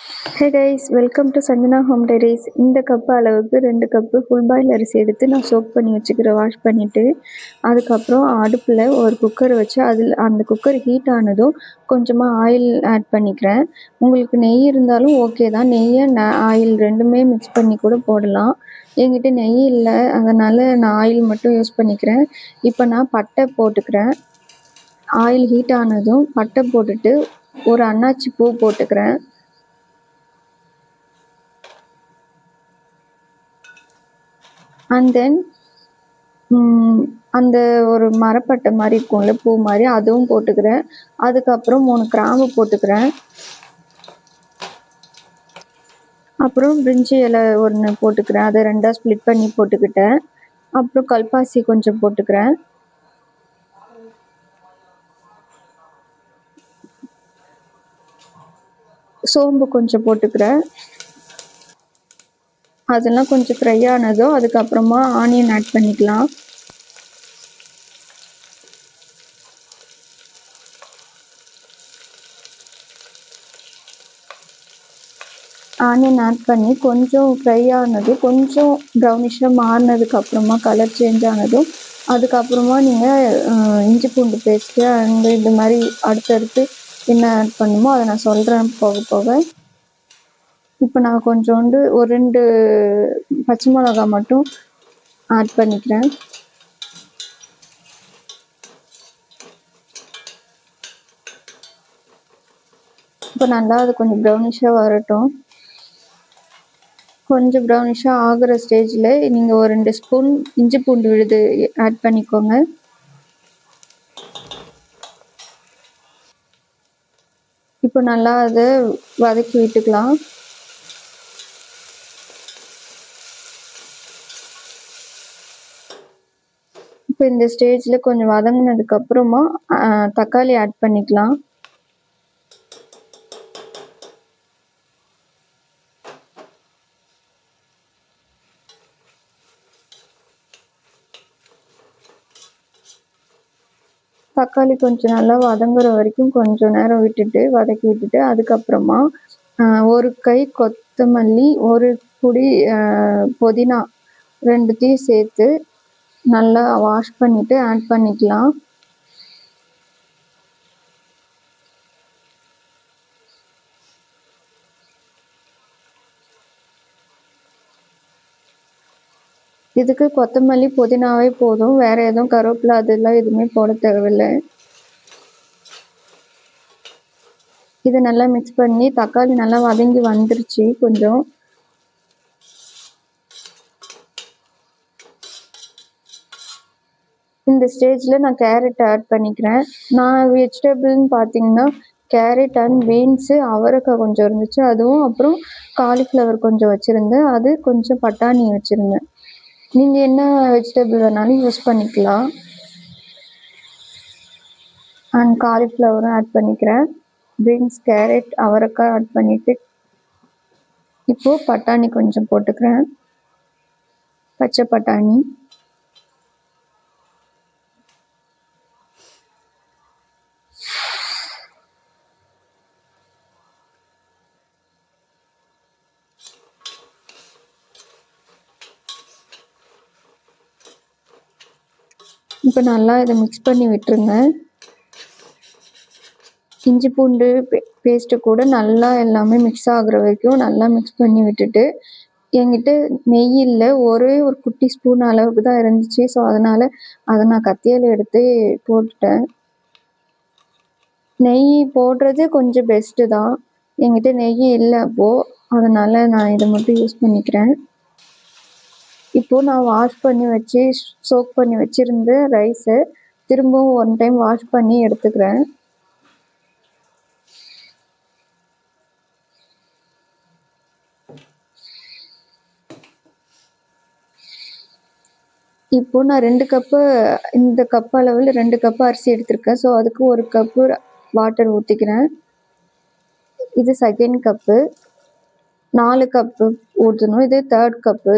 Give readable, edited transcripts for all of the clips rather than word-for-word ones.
Hey guys, welcome to Sanjana home diaries. இந்த cup அளவுக்கு 2 cup full boil அரிசி எடுத்து நான் சோக் பண்ணி வச்சுக்கிறேன். வாஷ் பண்ணிவிட்டு அதுக்கப்புறம் அடுப்பில் ஒரு குக்கர் வச்சு அந்த குக்கர் ஹீட் ஆனதும் கொஞ்சமாக ஆயில் ஆட் பண்ணிக்கிறேன். உங்களுக்கு நெய் இருந்தாலும் ஓகே தான். நெய்யை ஆயில் ரெண்டுமே மிக்ஸ் பண்ணி கூட போடலாம். என்கிட்ட நெய் இல்லை, அதனால் நான் ஆயில் மட்டும் யூஸ் பண்ணிக்கிறேன். இப்போ நான் பட்டை போட்டுக்கிறேன். ஆயில் ஹீட் ஆனதும் பட்டை போட்டுட்டு ஒரு அன்னாச்சி பூ போட்டுக்கிறேன். அண்ட் தென் அந்த ஒரு மரப்பட்டை மாதிரி இருக்கும்ல, பூ மாதிரி, அதுவும் போட்டுக்கிறேன். அதுக்கப்புறம் 3 கிராம்பு போட்டுக்கிறேன். அப்புறம் பிரிஞ்சி இலை ஒன்று போட்டுக்கிறேன். அதை 2ஆக ஸ்ப்ளிட் பண்ணி போட்டுக்கிட்டேன். அப்புறம் கல்பாசி கொஞ்சம் போட்டுக்கிறேன். சோம்பு கொஞ்சம் போட்டுக்கிறேன். அதெல்லாம் கொஞ்சம் ஃப்ரை ஆனதும் அதுக்கப்புறமா ஆனியன் ஆட் பண்ணிக்கலாம். ஆனியன் ஆட் பண்ணி கொஞ்சம் ஃப்ரை ஆனது, கொஞ்சம் ப்ரௌனிஷாக மாறினதுக்கப்புறமா, கலர் சேஞ்ச் ஆனதும் அதுக்கப்புறமா நீங்கள் இஞ்சி பூண்டு பேஸ்ட்டு அண்டு இது மாதிரி அடுத்தடுத்து என்ன ஆட் பண்ணுமோ அதை நான் சொல்கிறேன் போக போக. இப்போ நான் கொஞ்சோண்டு ஒரு 2 பச்சை மிளகா மட்டும் ஆட் பண்ணிக்கிறேன். இப்போ நல்லா அது கொஞ்சம் ப்ரௌனிஷாக வரட்டும். கொஞ்சம் ப்ரௌனிஷாக ஆகிற ஸ்டேஜில் நீங்கள் ஒரு 2 ஸ்பூன் இஞ்சி பூண்டு விழுது ஆட் பண்ணிக்கோங்க. இப்போ நல்லா அதை வதக்கி விட்டுக்கலாம். இப்போ இந்த ஸ்டேஜில் கொஞ்சம் வதங்கினதுக்கப்புறமா தக்காளி ஆட் பண்ணிக்கலாம். தக்காளி கொஞ்சம் நல்லா வதங்குற வரைக்கும் கொஞ்சம் நேரம் வதக்கி விட்டுட்டு அதுக்கப்புறமா ஒரு கை கொத்தமல்லி, ஒரு புடி புதினா, 2த்தையும் சேர்த்து நல்லா வாஷ் பண்ணிவிட்டு ஆட் பண்ணிக்கலாம். இதுக்கு கொத்தமல்லி புதினாவே போதும், வேறு எதுவும் கருவேப்பிலை அதெல்லாம் எதுவுமே போட தேவையில்லை. இதை நல்லா மிக்ஸ் பண்ணி தக்காளி நல்லா வதங்கி வந்துருச்சு கொஞ்சம். இந்த ஸ்டேஜில் நான் கேரட் ஆட் பண்ணிக்கிறேன். நான் வெஜிடபிள்னு பார்த்தீங்கன்னா கேரட் அண்ட் பீன்ஸு, அவரைக்காய் கொஞ்சம் இருந்துச்சு, அதுவும் அப்புறம் காலிஃப்ளவர் கொஞ்சம் வச்சுருந்தேன், அது கொஞ்சம் பட்டாணி வச்சுருந்தேன். நீங்கள் என்ன வெஜிடபிள் வேணாலும் யூஸ் பண்ணிக்கலாம். அண்ட் காலிஃப்ளவரும் ஆட் பண்ணிக்கிறேன். பீன்ஸ், கேரட், அவரைக்காய் ஆட் பண்ணிவிட்டு இப்போது பட்டாணி கொஞ்சம் போட்டுக்கிறேன், பச்சை பட்டாணி. இப்போ நல்லா இதை மிக்ஸ் பண்ணி விட்டுருங்க. இஞ்சி பூண்டு பேஸ்ட்டு கூட நல்லா எல்லாமே மிக்ஸ் ஆகுற வரைக்கும் நல்லா மிக்ஸ் பண்ணி விட்டுட்டு, என்கிட்ட நெய் இல்லை, ஒரே ஒரு குட்டி ஸ்பூன் அளவுக்கு தான் இருந்துச்சு. ஸோ அதனால் அதை நான் கத்தியால் எடுத்து போட்டுட்டேன். நெய் போடுறது கொஞ்சம் பெஸ்ட்டு தான். என்கிட்ட நெய் இல்லை அப்போது, அதனால் நான் இதை மட்டும் யூஸ் பண்ணிக்கிறேன். இப்போது நான் வாஷ் பண்ணி வச்சு சோக் பண்ணி வச்சுருந்த ரைஸை திரும்பவும் 1 டைம் வாஷ் பண்ணி எடுத்துக்கிறேன். இப்போது நான் 2 கப்பு, இந்த கப் அளவில் 2 கப்பு அரிசி எடுத்திருக்கேன். ஸோ அதுக்கு 1 கப்பு வாட்டர் ஊற்றிக்கிறேன். இது செகண்ட் கப்பு, 4 கப்பு ஊற்றணும். இது தேர்ட் கப்பு.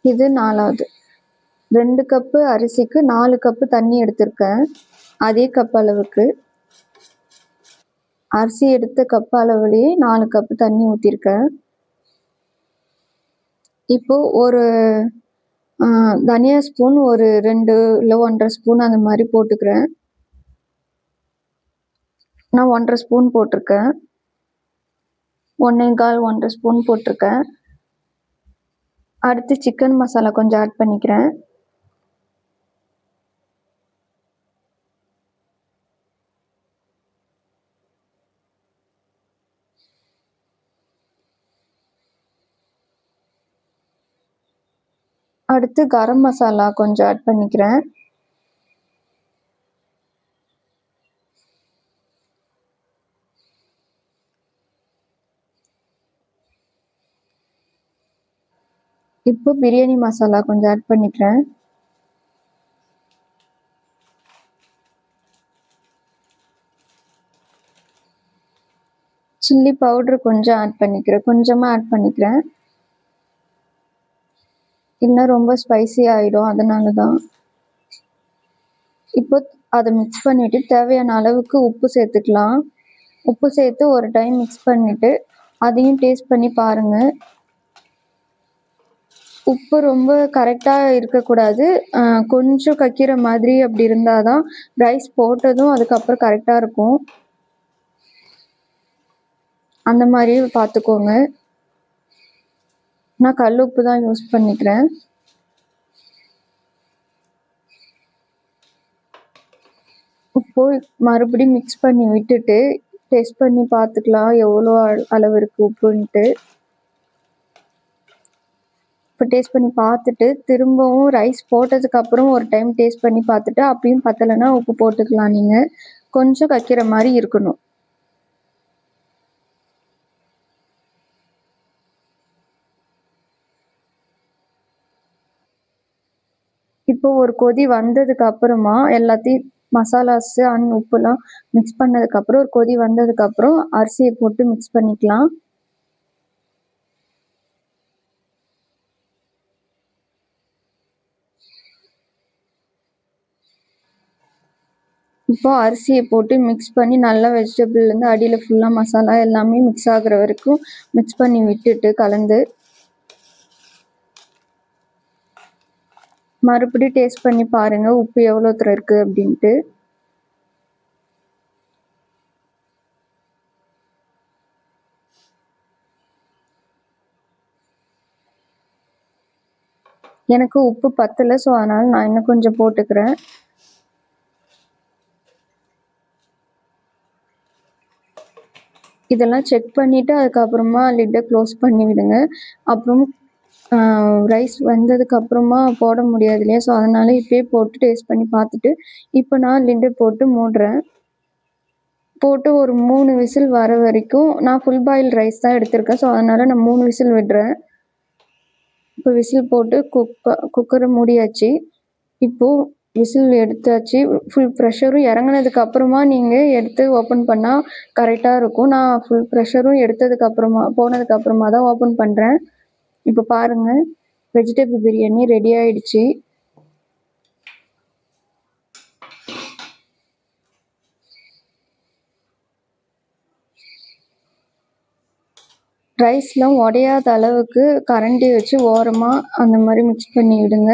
இது 4வது. 2 கப்பு அரிசிக்கு 4 கப்பு தண்ணி எடுத்திருக்கேன். அதே கப் அளவுக்கு. அரிசி எடுத்த கப் அளவுலயே 4 கப்பு தண்ணி ஊத்திருக்கேன். இப்போ ஒரு தனியா ஸ்பூன் ஒரு 2 இல்ல 1 1/2 ஸ்பூன் அந்த மாதிரி போட்டுக்கிறேன். நான் 1 1/2 ஸ்பூன் போட்டிருக்கேன். 1 1/4 1 1/2 ஸ்பூன் போட்டிருக்கேன். அடுத்து சிக்கன் மசாலா கொஞ்சம் ஆட் பண்ணிக்கிறேன். அடுத்து கரம் மசாலா கொஞ்சம் ஆட் பண்ணிக்கிறேன். இப்போ பிரியாணி மசாலா கொஞ்சம் ஆட் பண்ணிக்கிறேன். சில்லி பவுடர் கொஞ்சம் ஆட் பண்ணிக்கிறேன். கொஞ்சமாக ஆட் பண்ணிக்கிறேன். இல்லைன்னா ரொம்ப ஸ்பைசி ஆகிடும், அதனால தான். இப்போ அதை மிக்ஸ் பண்ணிவிட்டு தேவையான அளவுக்கு உப்பு சேர்த்துக்கலாம். உப்பு சேர்த்து ஒரு டைம் மிக்ஸ் பண்ணிவிட்டு அதையும் டேஸ்ட் பண்ணி பாருங்கள். உப்பு ரொம்ப கரெக்டாக இருக்கக்கூடாது, கொஞ்சம் கக்கிற மாதிரி அப்படி இருந்தால் தான் ரைஸ் போட்டதும் அதுக்கப்புறம் கரெக்டாக இருக்கும். அந்த மாதிரியே பார்த்துக்கோங்க. நான் கல் உப்பு தான் யூஸ் பண்ணிக்கிறேன். உப்பு மறுபடியும் மிக்ஸ் பண்ணி விட்டுட்டு டெஸ்ட் பண்ணி பார்த்துக்கலாம் எவ்வளோ அளவு இருக்குது உப்புன்ட்டு. இப்போ டேஸ்ட் பண்ணி பார்த்துட்டு திரும்பவும் ரைஸ் போட்டதுக்கப்புறம் ஒரு டைம் டேஸ்ட் பண்ணி பார்த்துட்டு அப்பயும் பத்தலைன்னா உப்பு போட்டுக்கலாம். நீங்கள் கொஞ்சம் கக்கிற மாதிரி இருக்கணும். இப்போ ஒரு கொதி வந்ததுக்கு அப்புறமா எல்லாத்தையும் மசாலாஸ் அண்ட் உப்புலாம் மிக்ஸ் பண்ணதுக்கப்புறம் ஒரு கொதி வந்ததுக்கப்புறம் அரிசியை போட்டு மிக்ஸ் பண்ணிக்கலாம். இப்போ அரிசியை போட்டு மிக்ஸ் பண்ணி நல்லா வெஜிடபிள்லேருந்து அடியில் ஃபுல்லாக மசாலா எல்லாமே மிக்ஸ் ஆகுற வரைக்கும் மிக்ஸ் பண்ணி விட்டுட்டு கலந்து மறுபடியும் டேஸ்ட் பண்ணி பாருங்கள் உப்பு எவ்வளோ இருக்குது அப்படின்ட்டு. எனக்கு உப்பு பத்தலை, ஸோ அதனால் நான் இன்னும் கொஞ்சம் போட்டுக்கிறேன். இதெல்லாம் செக் பண்ணிவிட்டு அதுக்கப்புறமா லிட்டை க்ளோஸ் பண்ணி விடுங்க. அப்புறம் ரைஸ் வெந்ததுக்கப்புறமா போட முடியாது இல்லையா, ஸோ அதனால் இப்போயே போட்டு டேஸ்ட் பண்ணி பார்த்துட்டு இப்போ நான் லிட்டை போட்டு மூடுறேன். போட்டு ஒரு 3 விசில் வர வரைக்கும், நான் ஃபுல் பாயில் ரைஸ் தான் எடுத்திருக்கேன், ஸோ அதனால் நான் 3 விசில் விடுறேன். இப்போ விசில் போட்டு குக்கரை மூடியாச்சு. இப்போது விசில் எடுத்தாச்சு. ஃபுல் ப்ரெஷரும் இறங்குனதுக்கு அப்புறமா நீங்கள் எடுத்து ஓப்பன் பண்ணால் கரெக்டாக இருக்கும். நான் ஃபுல் ப்ரெஷரும் போனதுக்கப்புறமா தான் ஓப்பன் பண்ணுறேன். இப்போ பாருங்கள், வெஜிடபிள் பிரியாணி ரெடி ஆயிடுச்சு. ரைஸ்லாம் உடையாத அளவுக்கு கரண்டி வச்சு ஓரமாக அந்த மாதிரி மிக்ஸ் பண்ணி விடுங்க.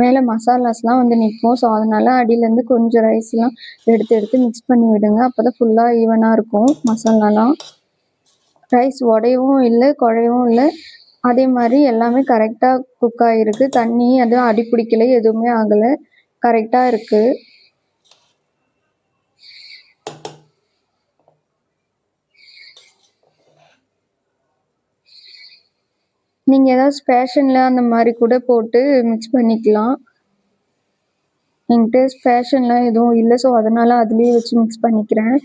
மேலே மசாலாஸ்லாம் வந்து நிற்கும், ஸோ அதனால் அடியிலேருந்து கொஞ்சம் ரைஸ்லாம் எடுத்து மிக்ஸ் பண்ணி விடுங்க. அப்போ தான் ஃபுல்லாக ஈவனாக இருக்கும் மசாலாலாம். ரைஸ் உடையவும் இல்லை, குழையவும் இல்லை. அதே மாதிரி எல்லாமே கரெக்டாக குக் ஆகிருக்கு. தண்ணி எதுவும் அடி பிடிக்கல, எதுவுமே ஆகலை, கரெக்டாக இருக்குது. நீங்கள் ஏதாவது ஸ்பேஷனில் அந்த மாதிரி கூட போட்டு மிக்ஸ் பண்ணிக்கலாம். என்கிட்ட ஸ்பேஷன்லாம் எதுவும் இல்லை, ஸோ அதனால் அதுலேயே வச்சு மிக்ஸ் பண்ணிக்கிறேன்.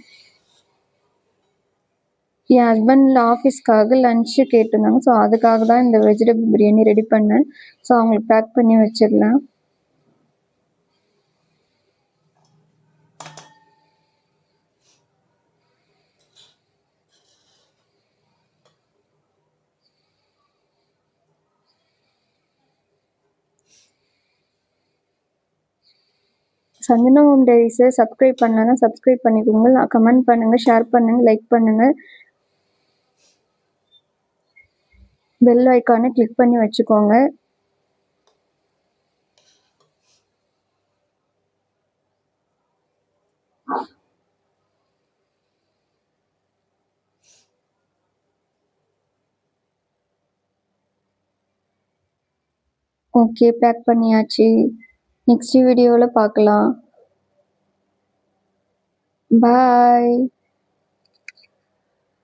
என் ஹஸ்பண்ட் ஆஃபீஸ்க்காக லன்ச்சு கேட்டிருந்தாங்க, ஸோ அதுக்காக தான் இந்த வெஜிடபிள் பிரியாணி ரெடி பண்ணேன். ஸோ அவங்களுக்கு பேக் பண்ணி வச்சிடலாம். சந்தனா ஹோம் டைரிஸை சப்ஸ்கிரைப் பண்ணலன்னா சப்ஸ்கிரைப் பண்ணிக்கோங்க. கமெண்ட் பண்ணுங்கள், ஷேர் பண்ணுங்கள், லைக் பண்ணுங்கள். பெல் ஐக்கானை கிளிக் பண்ணி வச்சுக்கோங்க. ஓகே, பேக் பண்ணியாச்சு. நெக்ஸ்ட் வீடியோவில் பார்க்கலாம். பாய்.